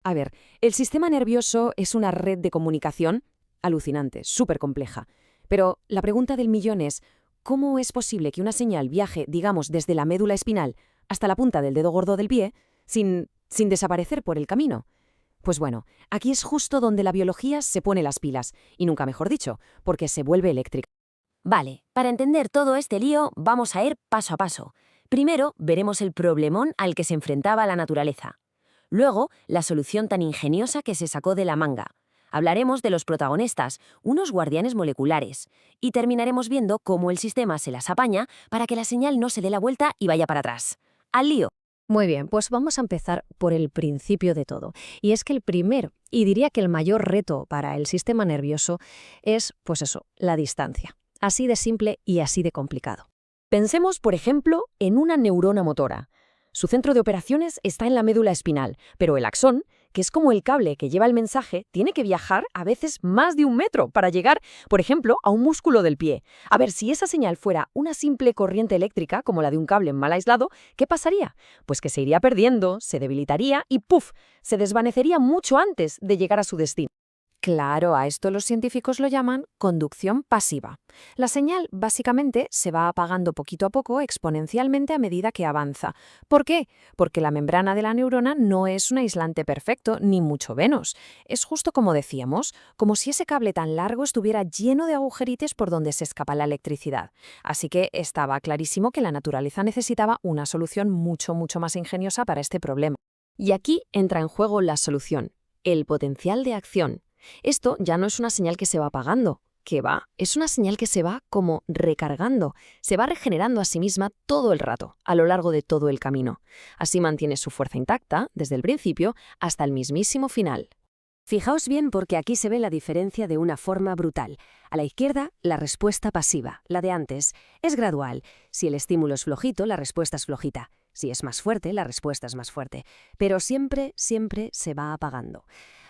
A ver, el sistema nervioso es una red de comunicación alucinante, súper compleja. Pero la pregunta del millón es, ¿cómo es posible que una señal viaje, digamos, desde la médula espinal hasta la punta del dedo gordo del pie sin desaparecer por el camino? Pues bueno, aquí es justo donde la biología se pone las pilas, y nunca mejor dicho, porque se vuelve eléctrica. Vale, para entender todo este lío, vamos a ir paso a paso. Primero, veremos el problemón al que se enfrentaba la naturaleza. Luego, la solución tan ingeniosa que se sacó de la manga. Hablaremos de los protagonistas, unos guardianes moleculares. Y terminaremos viendo cómo el sistema se las apaña para que la señal no se dé la vuelta y vaya para atrás. ¡Al lío! Muy bien, pues vamos a empezar por el principio de todo. Y es que el primero, y diría que el mayor reto para el sistema nervioso es, pues eso, la distancia. Así de simple y así de complicado. Pensemos, por ejemplo, en una neurona motora. Su centro de operaciones está en la médula espinal, pero el axón, que es como el cable que lleva el mensaje, tiene que viajar a veces más de 1 metro para llegar, por ejemplo, a un músculo del pie. A ver, si esa señal fuera una simple corriente eléctrica, como la de un cable mal aislado, ¿qué pasaría? Pues que se iría perdiendo, se debilitaría y ¡puf!, se desvanecería mucho antes de llegar a su destino. Claro, a esto los científicos lo llaman conducción pasiva. La señal básicamente se va apagando poquito a poco exponencialmente a medida que avanza. ¿Por qué? Porque la membrana de la neurona no es un aislante perfecto, ni mucho menos. Es justo como decíamos, como si ese cable tan largo estuviera lleno de agujeritos por donde se escapa la electricidad. Así que estaba clarísimo que la naturaleza necesitaba una solución mucho más ingeniosa para este problema. Y aquí entra en juego la solución, el potencial de acción. Esto ya no es una señal que se va apagando, que va, es una señal que se va como recargando, se va regenerando a sí misma todo el rato, a lo largo de todo el camino. Así mantiene su fuerza intacta, desde el principio hasta el mismísimo final. Fijaos bien porque aquí se ve la diferencia de una forma brutal. A la izquierda, la respuesta pasiva, la de antes, es gradual. Si el estímulo es flojito, la respuesta es flojita. Si es más fuerte, la respuesta es más fuerte. Pero siempre se va apagando.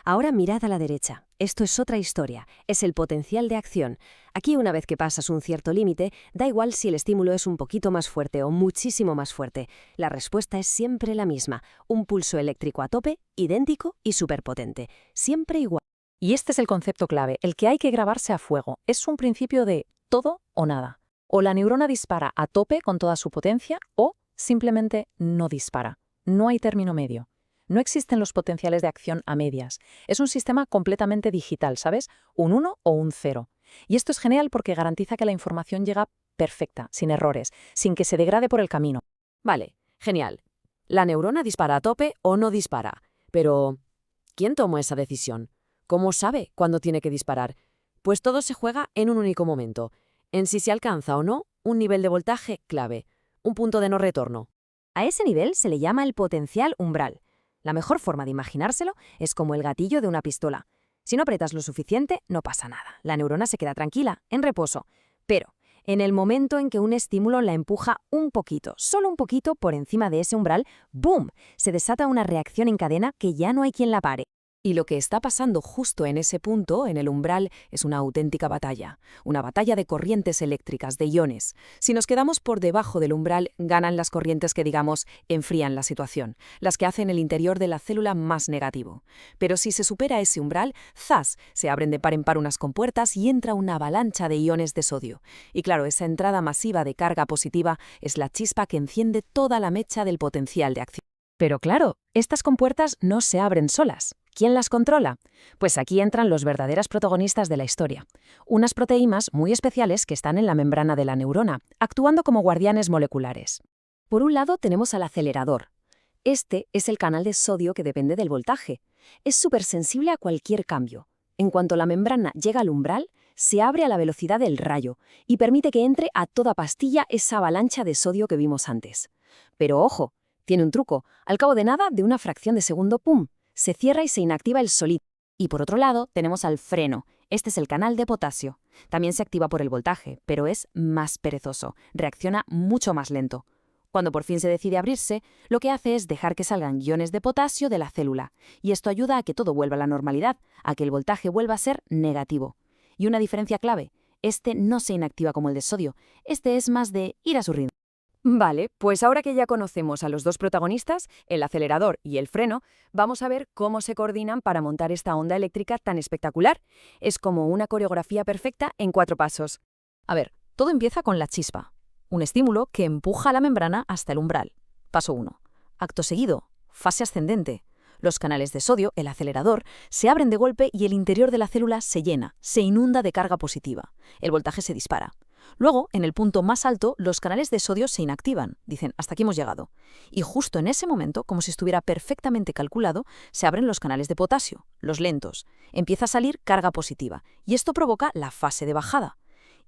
Ahora mirad a la derecha. Esto es otra historia. Es el potencial de acción. Aquí, una vez que pasas un cierto límite, da igual si el estímulo es un poquito más fuerte o muchísimo más fuerte. La respuesta es siempre la misma. Un pulso eléctrico a tope, idéntico y superpotente. Siempre igual. Y este es el concepto clave, el que hay que grabarse a fuego. Es un principio de todo o nada. O la neurona dispara a tope con toda su potencia o simplemente no dispara. No hay término medio. No existen los potenciales de acción a medias. Es un sistema completamente digital, ¿sabes? Un 1 o un 0. Y esto es genial porque garantiza que la información llega perfecta, sin errores, sin que se degrade por el camino. Vale, genial. La neurona dispara a tope o no dispara. Pero, ¿quién tomó esa decisión? ¿Cómo sabe cuándo tiene que disparar? Pues todo se juega en un único momento, en si se alcanza o no un nivel de voltaje clave, un punto de no retorno. A ese nivel se le llama el potencial umbral. La mejor forma de imaginárselo es como el gatillo de una pistola. Si no apretas lo suficiente, no pasa nada. La neurona se queda tranquila, en reposo. Pero, en el momento en que un estímulo la empuja un poquito, solo un poquito por encima de ese umbral, ¡boom!, se desata una reacción en cadena que ya no hay quien la pare. Y lo que está pasando justo en ese punto, en el umbral, es una auténtica batalla. Una batalla de corrientes eléctricas, de iones. Si nos quedamos por debajo del umbral, ganan las corrientes que, digamos, enfrían la situación, las que hacen el interior de la célula más negativo. Pero si se supera ese umbral, ¡zas!, se abren de par en par unas compuertas y entra una avalancha de iones de sodio. Y claro, esa entrada masiva de carga positiva es la chispa que enciende toda la mecha del potencial de acción. Pero claro, estas compuertas no se abren solas. ¿Quién las controla? Pues aquí entran los verdaderos protagonistas de la historia. Unas proteínas muy especiales que están en la membrana de la neurona, actuando como guardianes moleculares. Por un lado tenemos al acelerador. Este es el canal de sodio que depende del voltaje. Es súper sensible a cualquier cambio. En cuanto la membrana llega al umbral, se abre a la velocidad del rayo y permite que entre a toda pastilla esa avalancha de sodio que vimos antes. Pero ojo, tiene un truco. Al cabo de nada, de una fracción de segundo, ¡pum!, se cierra y se inactiva el solid. Y por otro lado, tenemos al freno. Este es el canal de potasio. También se activa por el voltaje, pero es más perezoso. Reacciona mucho más lento. Cuando por fin se decide abrirse, lo que hace es dejar que salgan iones de potasio de la célula. Y esto ayuda a que todo vuelva a la normalidad, a que el voltaje vuelva a ser negativo. Y una diferencia clave, este no se inactiva como el de sodio. Este es más de ir a su ritmo. Vale, pues ahora que ya conocemos a los dos protagonistas, el acelerador y el freno, vamos a ver cómo se coordinan para montar esta onda eléctrica tan espectacular. Es como una coreografía perfecta en 4 pasos. A ver, todo empieza con la chispa, un estímulo que empuja la membrana hasta el umbral. Paso 1. Acto seguido, fase ascendente. Los canales de sodio, el acelerador, se abren de golpe y el interior de la célula se llena, se inunda de carga positiva. El voltaje se dispara. Luego, en el punto más alto, los canales de sodio se inactivan. Dicen, hasta aquí hemos llegado. Y justo en ese momento, como si estuviera perfectamente calculado, se abren los canales de potasio, los lentos. Empieza a salir carga positiva. Y esto provoca la fase de bajada.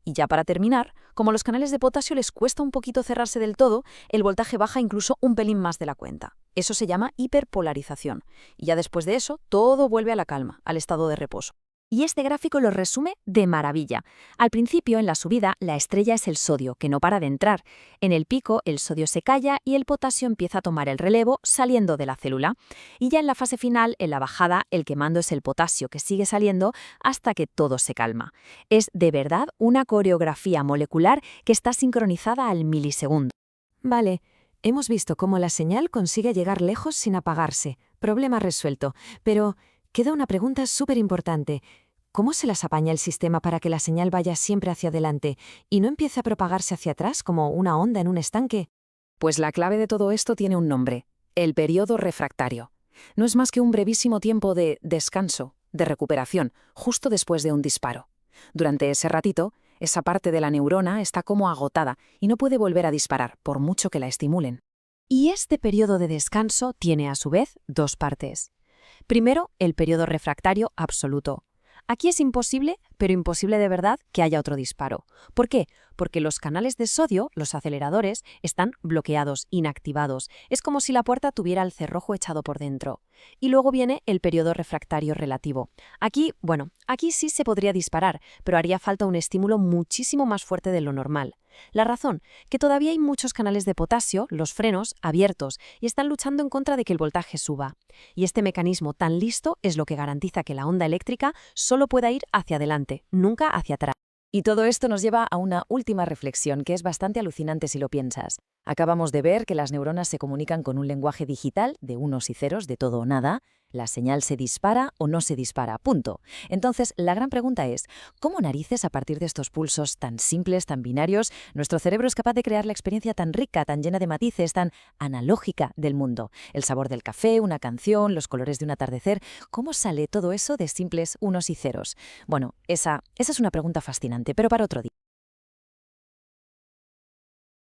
Y ya para terminar, como a los canales de potasio les cuesta un poquito cerrarse del todo, el voltaje baja incluso un pelín más de la cuenta. Eso se llama hiperpolarización. Y ya después de eso, todo vuelve a la calma, al estado de reposo. Y este gráfico lo resume de maravilla. Al principio, en la subida, la estrella es el sodio, que no para de entrar. En el pico, el sodio se calla y el potasio empieza a tomar el relevo saliendo de la célula. Y ya en la fase final, en la bajada, el que mando es el potasio, que sigue saliendo hasta que todo se calma. Es de verdad una coreografía molecular que está sincronizada al milisegundo. Vale, hemos visto cómo la señal consigue llegar lejos sin apagarse. Problema resuelto. Pero queda una pregunta súper importante. ¿Cómo se las apaña el sistema para que la señal vaya siempre hacia adelante y no empiece a propagarse hacia atrás como una onda en un estanque? Pues la clave de todo esto tiene un nombre, el periodo refractario. No es más que un brevísimo tiempo de descanso, de recuperación, justo después de un disparo. Durante ese ratito, esa parte de la neurona está como agotada y no puede volver a disparar, por mucho que la estimulen. Y este periodo de descanso tiene a su vez 2 partes. Primero, el periodo refractario absoluto. Aquí es imposible, pero imposible de verdad, que haya otro disparo. ¿Por qué? Porque los canales de sodio, los aceleradores, están bloqueados, inactivados. Es como si la puerta tuviera el cerrojo echado por dentro. Y luego viene el periodo refractario relativo. Aquí sí se podría disparar, pero haría falta un estímulo muchísimo más fuerte de lo normal. La razón, que todavía hay muchos canales de potasio, los frenos, abiertos y están luchando en contra de que el voltaje suba. Y este mecanismo tan listo es lo que garantiza que la onda eléctrica solo pueda ir hacia adelante, nunca hacia atrás. Y todo esto nos lleva a una última reflexión que es bastante alucinante si lo piensas. Acabamos de ver que las neuronas se comunican con un lenguaje digital de unos y ceros, de todo o nada. La señal se dispara o no se dispara, punto. Entonces, la gran pregunta es, ¿cómo narices a partir de estos pulsos tan simples, tan binarios, nuestro cerebro es capaz de crear la experiencia tan rica, tan llena de matices, tan analógica del mundo? El sabor del café, una canción, los colores de un atardecer. ¿Cómo sale todo eso de simples unos y ceros? Bueno, esa es una pregunta fascinante, pero para otro día.